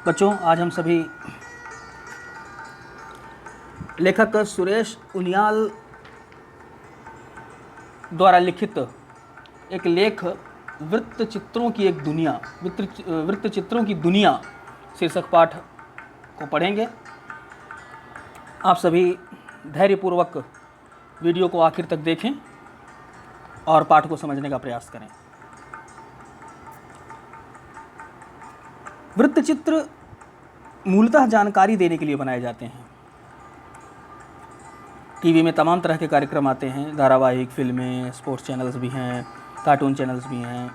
बच्चों, आज हम सभी लेखक सुरेश उनियाल द्वारा लिखित एक लेख वृत्त चित्रों की एक दुनिया, वृत्त चित्रों की दुनिया शीर्षक पाठ को पढ़ेंगे। आप सभी धैर्यपूर्वक वीडियो को आखिर तक देखें और पाठ को समझने का प्रयास करें। वृत्त चित्र मूलतः जानकारी देने के लिए बनाए जाते हैं। टीवी में तमाम तरह के कार्यक्रम आते हैं, धारावाहिक, फिल्में, स्पोर्ट्स चैनल्स भी हैं, कार्टून चैनल्स भी हैं।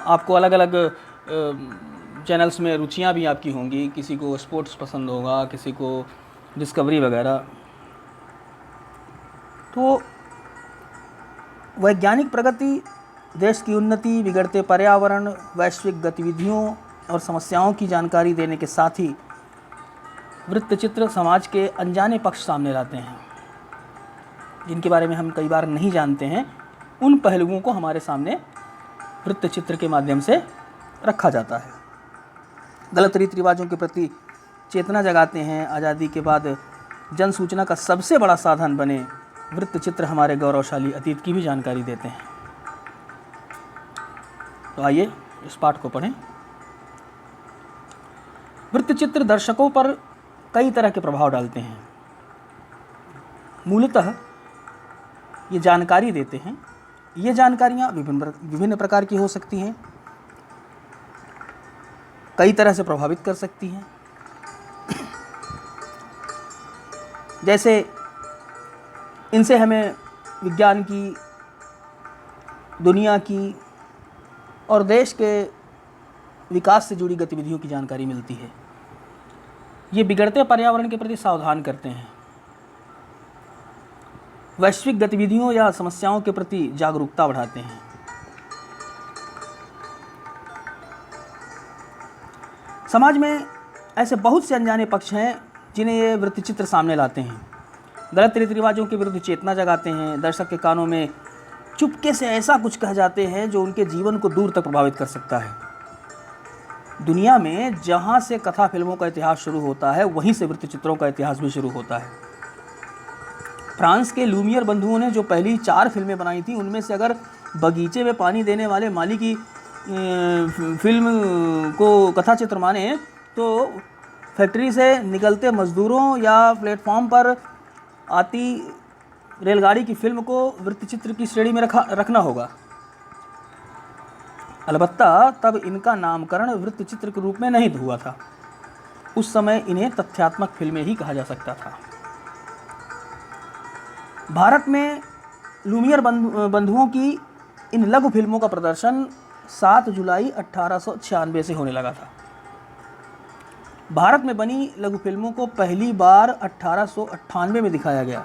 आपको अलग अलग चैनल्स में रुचियां भी आपकी होंगी। किसी को स्पोर्ट्स पसंद होगा, किसी को डिस्कवरी वगैरह। तो वैज्ञानिक प्रगति, देश की उन्नति, बिगड़ते पर्यावरण, वैश्विक गतिविधियों और समस्याओं की जानकारी देने के साथ ही वृत्तचित्र समाज के अनजाने पक्ष सामने लाते हैं, जिनके बारे में हम कई बार नहीं जानते हैं। उन पहलुओं को हमारे सामने वृत्तचित्र के माध्यम से रखा जाता है। गलत रीति रिवाजों के प्रति चेतना जगाते हैं। आज़ादी के बाद जन सूचना का सबसे बड़ा साधन बने वृत्तचित्र हमारे गौरवशाली अतीत की भी जानकारी देते हैं। तो आइए इस पाठ को पढ़ें। वृत्तचित्र दर्शकों पर कई तरह के प्रभाव डालते हैं। मूलतः ये जानकारी देते हैं। ये जानकारियाँ विभिन्न प्रकार की हो सकती हैं, कई तरह से प्रभावित कर सकती हैं। जैसे इनसे हमें विज्ञान की, दुनिया की और देश के विकास से जुड़ी गतिविधियों की जानकारी मिलती है। ये बिगड़ते पर्यावरण के प्रति सावधान करते हैं। वैश्विक गतिविधियों या समस्याओं के प्रति जागरूकता बढ़ाते हैं। समाज में ऐसे बहुत से अनजाने पक्ष हैं जिन्हें ये वृत्तचित्र सामने लाते हैं। गलत रीति रिवाजों के विरुद्ध चेतना जगाते हैं। दर्शक के कानों में चुपके से ऐसा कुछ कह जाते हैं जो उनके जीवन को दूर तक प्रभावित कर सकता है। दुनिया में जहाँ से कथा फिल्मों का इतिहास शुरू होता है, वहीं से वृत्तचित्रों का इतिहास भी शुरू होता है। फ्रांस के लूमियर बंधुओं ने जो पहली 4 फिल्में बनाई थी, उनमें से अगर बगीचे में पानी देने वाले माली की फिल्म को कथा चित्र माने, तो फैक्ट्री से निकलते मजदूरों या प्लेटफॉर्म पर आती रेलगाड़ी की फिल्म को वृत्तचित्र की श्रेणी में रखना होगा। अलबत्ता तब इनका नामकरण वृत्तचित्र के रूप में नहीं हुआ था। उस समय इन्हें तथ्यात्मक फिल्में ही कहा जा सकता था। भारत में लूमियर बंधुओं की इन लघु फिल्मों का प्रदर्शन 7 जुलाई 1896 से होने लगा था। भारत में बनी लघु फिल्मों को पहली बार 1898 में दिखाया गया।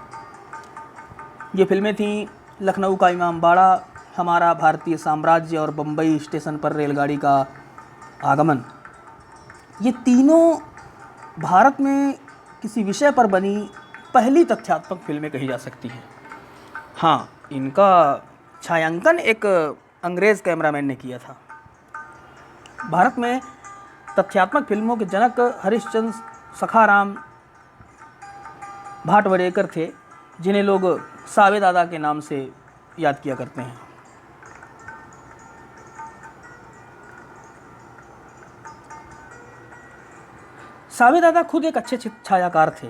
ये फिल्में थीं लखनऊ का इमामबाड़ा, हमारा भारतीय साम्राज्य और बम्बई स्टेशन पर रेलगाड़ी का आगमन। ये तीनों भारत में किसी विषय पर बनी पहली तथ्यात्मक फिल्में कही जा सकती हैं। हाँ, इनका छायांकन एक अंग्रेज़ कैमरामैन ने किया था। भारत में तथ्यात्मक फिल्मों के जनक हरिश्चंद्र सखाराम भाटवड़ेकर थे, जिन्हें लोग सावे दादा के नाम से याद किया करते हैं। सावे दादा खुद एक अच्छे छायाकार थे,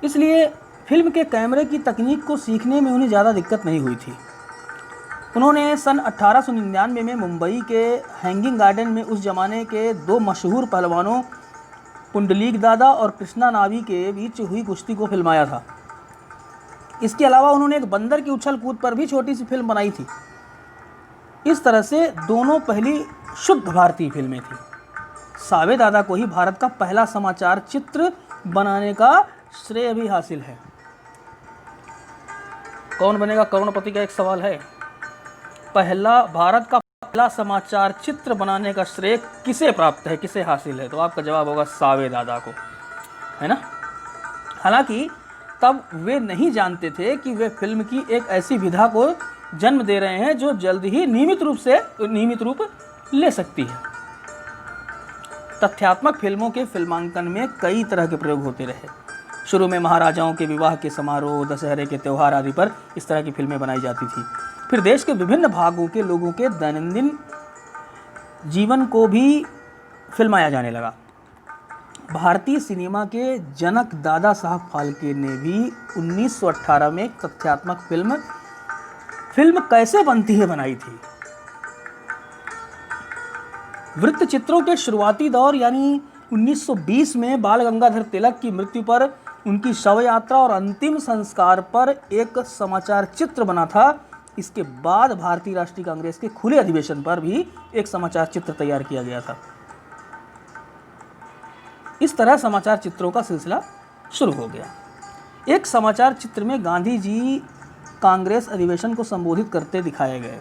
इसलिए फिल्म के कैमरे की तकनीक को सीखने में उन्हें ज़्यादा दिक्कत नहीं हुई थी। उन्होंने सन 1899 में मुंबई के हैंगिंग गार्डन में उस जमाने के 2 मशहूर पहलवानों पुंडलीक दादा और कृष्णा नावी के बीच हुई कुश्ती को फिल्माया था। इसके अलावा उन्होंने एक बंदर की उछल कूद पर भी छोटी सी फिल्म बनाई थी। इस तरह से दोनों पहली शुद्ध भारतीय फिल्में थी। सावे दादा को ही भारत का पहला समाचार चित्र बनाने का श्रेय भी हासिल है। कौन बनेगा करोड़पति का एक सवाल है। भारत का पहला समाचार चित्र बनाने का श्रेय किसे प्राप्त है, किसे हासिल है? तो आपका जवाब होगा सावे दादा को, है ना। हालांकि तब वे नहीं जानते थे कि वे फिल्म की एक ऐसी विधा को जन्म दे रहे हैं जो जल्द ही नियमित रूप ले सकती है। तथ्यात्मक फिल्मों के फिल्मांकन में कई तरह के प्रयोग होते रहे। शुरू में महाराजाओं के विवाह के समारोह, दशहरे के त्यौहार आदि पर इस तरह की फिल्में बनाई जाती थी। फिर देश के विभिन्न भागों के लोगों के दैनंदिन जीवन को भी फिल्माया जाने लगा। भारतीय सिनेमा के जनक दादा साहब फाल्के ने भी 1918 में एक तथ्यात्मक फिल्म कैसे बनती है बनाई थी। वृत्त चित्रों के शुरुआती दौर यानी 1920 में बाल गंगाधर तिलक की मृत्यु पर, उनकी शव यात्रा और अंतिम संस्कार पर एक समाचार चित्र बना था। इसके बाद भारतीय राष्ट्रीय कांग्रेस के खुले अधिवेशन पर भी एक समाचार चित्र तैयार किया गया था। इस तरह समाचार चित्रों का सिलसिला शुरू हो गया। एक समाचार चित्र में गांधी जी कांग्रेस अधिवेशन को संबोधित करते दिखाए गए।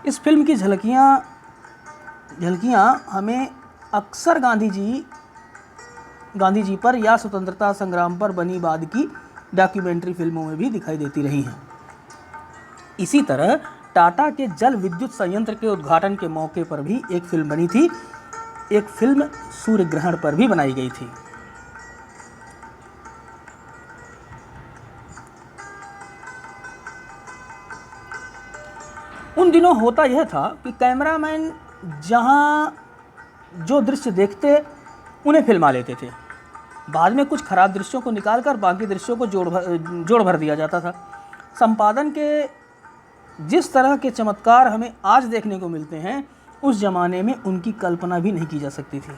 इस फिल्म की झलकियां हमें अक्सर गांधी जी पर या स्वतंत्रता संग्राम पर बनी बाद की डॉक्यूमेंट्री फिल्मों में भी दिखाई देती रही हैं। इसी तरह टाटा के जल विद्युत संयंत्र के उद्घाटन के मौके पर भी एक फिल्म बनी थी। एक फिल्म सूर्य ग्रहण पर भी बनाई गई थी। उन दिनों होता यह था कि कैमरामैन जहां जो दृश्य देखते उन्हें फिल्मा लेते थे। बाद में कुछ खराब दृश्यों को निकालकर बाकी दृश्यों को जोड़ भर दिया जाता था। संपादन के जिस तरह के चमत्कार हमें आज देखने को मिलते हैं, उस जमाने में उनकी कल्पना भी नहीं की जा सकती थी।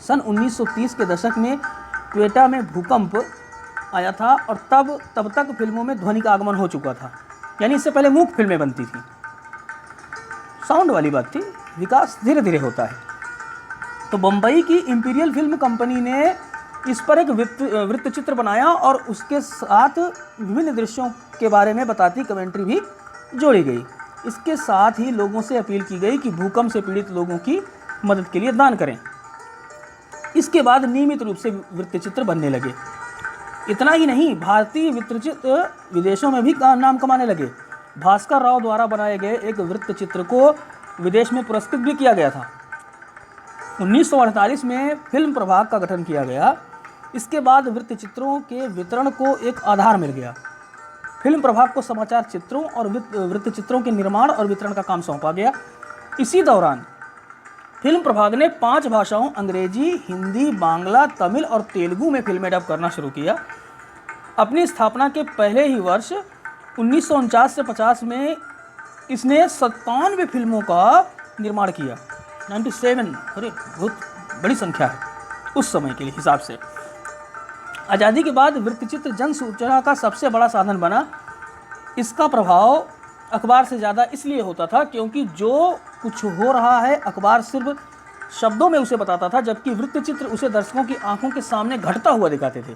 सन 1930 के दशक में क्वेटा में भूकंप आया था और तब तक फिल्मों में ध्वनि का आगमन हो चुका था, यानी इससे पहले मूक फिल्में बनती थी। साउंड वाली बात थी, विकास धीरे धीरे होता है। तो बम्बई की इंपीरियल फिल्म कंपनी ने इस पर एक वृत्तचित्र बनाया और उसके साथ विभिन्न दृश्यों के बारे में बताती कमेंट्री भी जोड़ी गई। इसके साथ ही लोगों से अपील की गई कि भूकंप से पीड़ित लोगों की मदद के लिए दान करें। इसके बाद नियमित रूप से वृत्तचित्र बनने लगे। इतना ही नहीं, भारतीय वृत्तचित्र विदेशों में भी नाम कमाने लगे। भास्कर राव द्वारा बनाए गए एक वृत्तचित्र को विदेश में पुरस्कृत भी किया गया था। 1948 में फिल्म प्रभाग का गठन किया गया। इसके बाद वृत्तचित्रों के वितरण को एक आधार मिल गया। फिल्म प्रभाग को समाचार चित्रों और वृत्तचित्रों के निर्माण और वितरण का काम सौंपा गया। इसी दौरान फिल्म प्रभाग ने 5 भाषाओं अंग्रेजी, हिंदी, बांग्ला, तमिल और तेलुगु में फिल्में डब करना शुरू किया। अपनी स्थापना के पहले ही वर्ष 1949 से 50 में इसने 97 फिल्मों का निर्माण किया। 97, अरे बहुत बड़ी संख्या है उस समय के हिसाब से। आज़ादी के बाद वृत्तचित्र जन सूचना का सबसे बड़ा साधन बना। इसका प्रभाव अखबार से ज़्यादा इसलिए होता था क्योंकि जो कुछ हो रहा है अखबार सिर्फ शब्दों में उसे बताता था, जबकि वृत्तचित्र उसे दर्शकों की आंखों के सामने घटता हुआ दिखाते थे।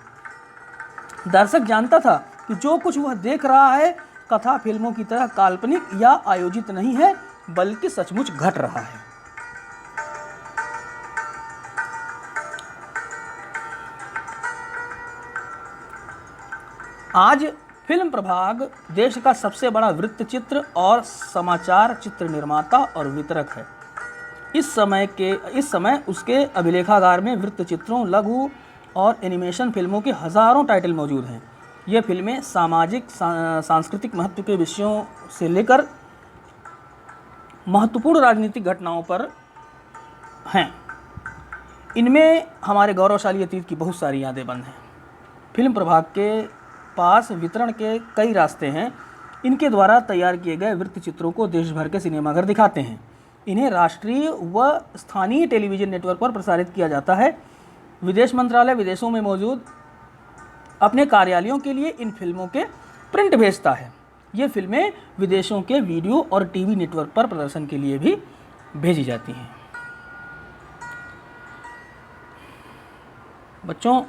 दर्शक जानता था कि जो कुछ वह देख रहा है कथा फिल्मों की तरह काल्पनिक या आयोजित नहीं है, बल्कि सचमुच घट रहा है। आज फिल्म प्रभाग देश का सबसे बड़ा वृत्तचित्र और समाचार चित्र निर्माता और वितरक है। इस समय उसके अभिलेखागार में वृत्तचित्रों, लघु और एनिमेशन फिल्मों के हज़ारों टाइटल मौजूद हैं। ये फिल्में सामाजिक सांस्कृतिक महत्व के विषयों से लेकर महत्वपूर्ण राजनीतिक घटनाओं पर हैं। इनमें हमारे गौरवशाली अतीत की बहुत सारी यादें बंद हैं। फिल्म प्रभाग के पास वितरण के कई रास्ते हैं। इनके द्वारा तैयार किए गए वृत्तचित्रों को देश भर के सिनेमाघर दिखाते हैं। इन्हें राष्ट्रीय व स्थानीय टेलीविज़न नेटवर्क पर प्रसारित किया जाता है। विदेश मंत्रालय विदेशों में मौजूद अपने कार्यालयों के लिए इन फिल्मों के प्रिंट भेजता है। ये फिल्में विदेशों के वीडियो और टीवी नेटवर्क पर प्रदर्शन के लिए भी भेजी जाती हैं। बच्चों,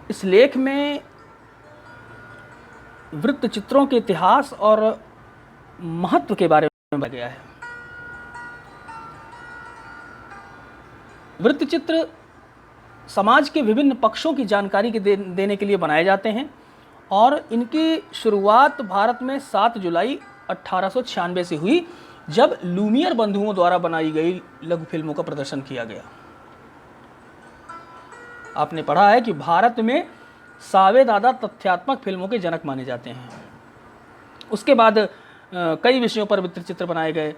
इस लेख में वृत्तचित्रों के इतिहास और महत्व के बारे में बताया गया है। वृत्तचित्र समाज के विभिन्न पक्षों की जानकारी देने के लिए बनाए जाते हैं और इनकी शुरुआत भारत में 7 जुलाई 1896 से हुई, जब लूमियर बंधुओं द्वारा बनाई गई लघु फिल्मों का प्रदर्शन किया गया। आपने पढ़ा है कि भारत में सावे दादा तथ्यात्मक फिल्मों के जनक माने जाते हैं। उसके बाद कई विषयों पर वृत्तचित्र बनाए गए।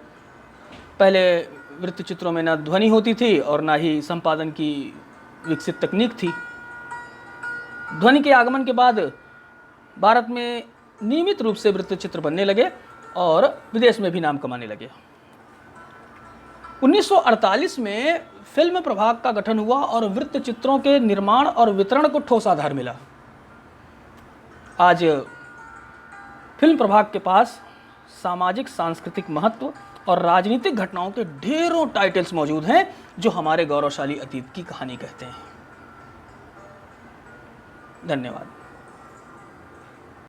पहले वृत्तचित्रों में ना ध्वनि होती थी और ना ही संपादन की विकसित तकनीक थी। ध्वनि के आगमन के बाद भारत में नियमित रूप से वृत्तचित्र बनने लगे और विदेश में भी नाम कमाने लगे। 1948 में फिल्म प्रभाग का गठन हुआ और वृत्तचित्रों के निर्माण और वितरण को ठोस आधार मिला। आज फिल्म प्रभाग के पास सामाजिक सांस्कृतिक महत्व और राजनीतिक घटनाओं के ढेरों टाइटल्स मौजूद हैं, जो हमारे गौरवशाली अतीत की कहानी कहते हैं। धन्यवाद।